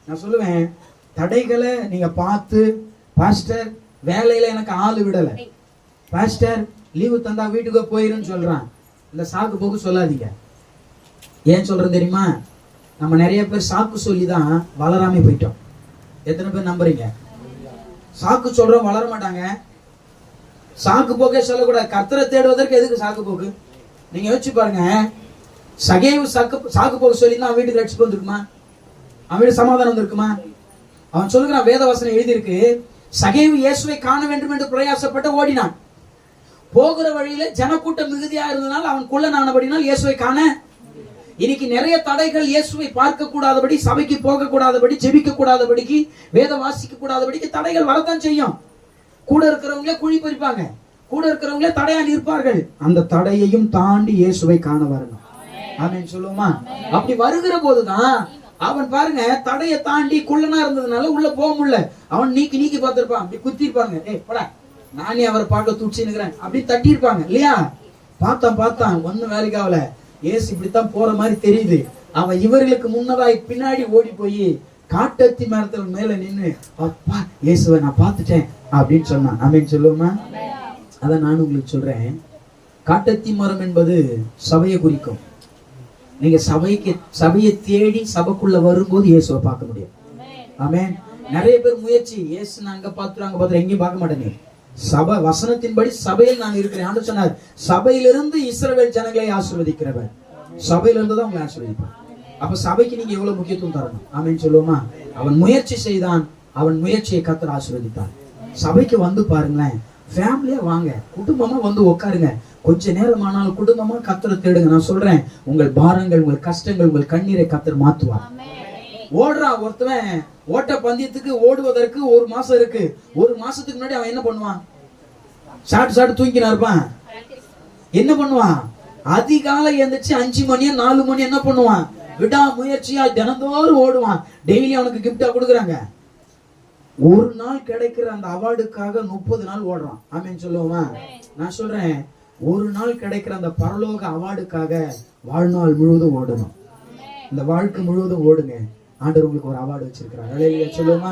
நான் சொல்லுவேன், தடைகளை நீங்க பார்த்து, பாஸ்டர் வேலையில எனக்கு ஆளு விடல, பாஸ்டர் லீவு தந்தா வீட்டுக்கு போயிருன்னு சொல்றான், இந்த சாக்கு போக்கு சொல்லாதீங்க. ஏன் சொல்றேன் தெரியுமா? நம்ம நிறைய பேர் சாக்கு சொல்லிதான் வளராம போயிட்டோம். எத்தனை பேர் நம்புறீங்க? சாக்கு சொல்றோம், வளர மாட்டாங்க. சாக்கு போக்கே சொல்லக்கூடாது. கர்த்தரை தேடுவதற்கு எதுக்கு சாக்கு போக்கு? நீங்க யோசிச்சு பாருங்க. சகேவு சாக்கு போக்கு சொல்லி தான் அவன் வீட்டுக்கு ரட்சிப்பு வந்திருக்குமா? அவன் வீடு சமாதானம் வந்திருக்குமா? அவன் சொல்லுகிறான், வேத வசனம் எழுதியிருக்கு, சகேவு இயேசுவை காண வேண்டும் என்று பிரயாசப்பட்டு ஓடினான். போகிற வழியில ஜனக்கூட்டம் மிகுதியா இருந்ததுனால அவன் குள்ளனானபடினால் இயேசுவை காண. இன்னைக்கு நிறைய தடைகள் இயேசுவை பார்க்க கூடாதபடி, சபைக்கு போக கூடாதபடி, ஜெபிக்க கூடாதபடிக்கு, வேத வாசிக்க கூடாதபடிக்கு தடைகள் வரத்தான் செய்யும். கூட இருக்கிறவங்களே குழி பறிப்பாங்க, கூட இருக்கிறவங்களே தடையா நிற்பார்கள். அந்த தடையையும் தாண்டி இயேசுவை காண வரணும். ஆமென் சொல்லுவோமா? அப்படி வருகிற போதுதான் அவன் பாருங்க, தடையை தாண்டி குள்ளனா இருந்ததுனால உள்ள போக முடியல. அவன் நீக்கி பார்த்திருப்பான், அப்படி குத்திருப்பாங்க, ஏய் போடா நானே அவரை பார்க்க துடிச்சுன்னுக்கிறேன் அப்படின்னு தட்டி இருப்பாங்க இல்லையா? பார்த்தான் ஒன்னும் வேலைக்கு ஆகல. ஏசு இப்படித்தான் போற மாதிரி தெரியுது. அவன் இவர்களுக்கு முன்னதாய் பின்னாடி ஓடி போய் காட்டத்தி மரத்துல மேல நின்னு, அப்பா இயேசுவை நான் பார்த்துட்டேன் அப்படின்னு சொன்னான். ஆமென் சொல்லுவோமா? அதான் நான் உங்களுக்கு சொல்றேன், காட்டத்தி மரம் என்பது சபையை குறிக்கும். நீங்க சபையை தேடி சபைக்குள்ள வரும்போது இயேசுவை பார்க்க முடியும். ஆமென். நிறைய பேர் முயற்சி, இயேசு நான் அங்க பார்த்துறேன் எங்கேயும் பார்க்க மாட்டேங்க. சபை வசனத்தின்படி சபையில் நான் இருக்கிறேன் ஆண்டு சொன்னார். சபையிலிருந்து இஸ்ரவேல் ஜனங்களை ஆசீர்வதிக்கிறவர், சபையிலிருந்து தான் உங்களை ஆசீர்வதிப்பார். அப்ப சபைக்கு நீங்க எவ்வளவு முக்கியத்துவம் தரணும். ஆமென் சொல்லுவோமா? அவன் முயற்சி செய்தான், அவன் முயற்சியை கர்த்தர் ஆசீர்வதித்தார். சபைக்கு வந்து பாருங்களேன், ஃபேமிலியா வாங்க, குடும்பமா வந்து உட்காருங்க, கொஞ்ச நேரம் ஆனாலும் குடும்பமா கர்த்தரை தேடுங்க. நான் சொல்றேன், உங்கள் பாரங்கள், உங்கள் கஷ்டங்கள், உங்கள் கண்ணீரை கர்த்தர் மாத்துவார். ஓடுறான் ஒருத்தவன், ஓட்ட பந்தயத்துக்கு ஓடுவதற்கு 1 மாசம் இருக்கு. 1 மாசத்துக்கு முன்னாடி அவன் என்ன பண்ணுவான்? சாட்டு தூங்கினா இருப்பான். என்ன பண்ணுவான்? அதிகாலை எழுந்துச்சு 5 மணி 4 மணி என்ன பண்ணுவான்? விடா முயற்சியா தினந்தோறும் ஓடுவான். டெய்லி அவனுக்கு கிஃப்டா கொடுக்குறாங்க. ஒரு நாள் கிடைக்கிற அந்த அவார்டுக்காக 30 நாள் ஓடுறான். ஆமென் சொல்லுவோமா? நான் சொல்றேன், ஒரு நாள் கிடைக்கிற அந்த பரலோக அவார்டுக்காக வாழ்நாள் முழுவதும் ஓடணும். இந்த வாழ்க்கை முழுவதும் ஓடுங்க. ஆண்டவர் உங்களுக்கு ஒரு அவார்டு வச்சிருக்கிறார். சொல்லுவோமா?